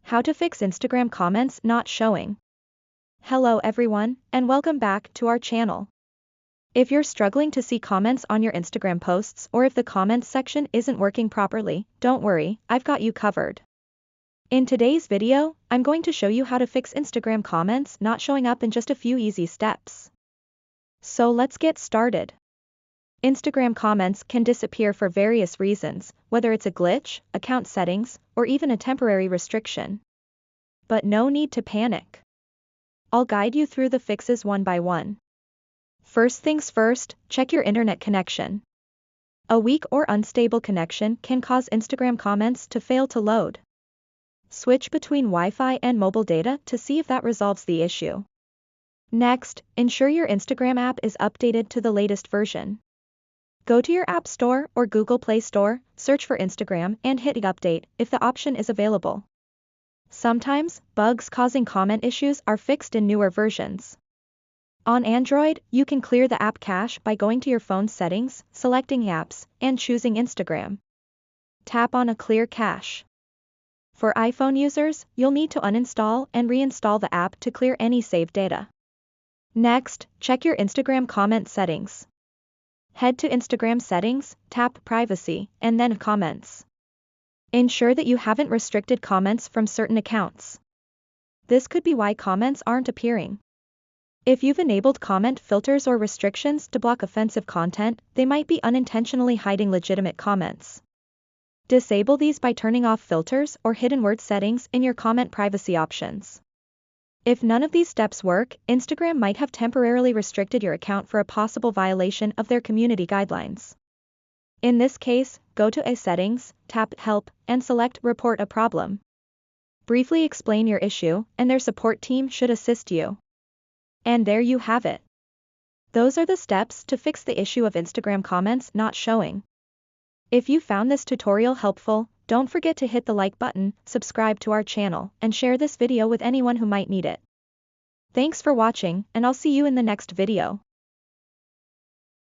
How to fix Instagram comments not showing. Hello everyone, and welcome back to our channel. If you're struggling to see comments on your Instagram posts or if the comments section isn't working properly, don't worry, I've got you covered. In today's video, I'm going to show you how to fix Instagram comments not showing up in just a few easy steps. So let's get started. Instagram comments can disappear for various reasons, whether it's a glitch, account settings, or even a temporary restriction. But no need to panic. I'll guide you through the fixes one by one. First things first, check your internet connection. A weak or unstable connection can cause Instagram comments to fail to load. Switch between Wi-Fi and mobile data to see if that resolves the issue. Next, ensure your Instagram app is updated to the latest version. Go to your App Store or Google Play Store, search for Instagram and hit Update if the option is available. Sometimes, bugs causing comment issues are fixed in newer versions. On Android, you can clear the app cache by going to your phone's settings, selecting Apps, and choosing Instagram. Tap on a Clear Cache. For iPhone users, you'll need to uninstall and reinstall the app to clear any saved data. Next, check your Instagram comment settings. Head to Instagram settings, tap Privacy, and then Comments. Ensure that you haven't restricted comments from certain accounts. This could be why comments aren't appearing. If you've enabled comment filters or restrictions to block offensive content, they might be unintentionally hiding legitimate comments. Disable these by turning off filters or hidden word settings in your comment privacy options. If none of these steps work, Instagram might have temporarily restricted your account for a possible violation of their community guidelines. In this case, go to Settings, tap Help, and select Report a Problem. Briefly explain your issue, and their support team should assist you. And there you have it. Those are the steps to fix the issue of Instagram comments not showing. If you found this tutorial helpful, don't forget to hit the like button, subscribe to our channel, and share this video with anyone who might need it. Thanks for watching, and I'll see you in the next video.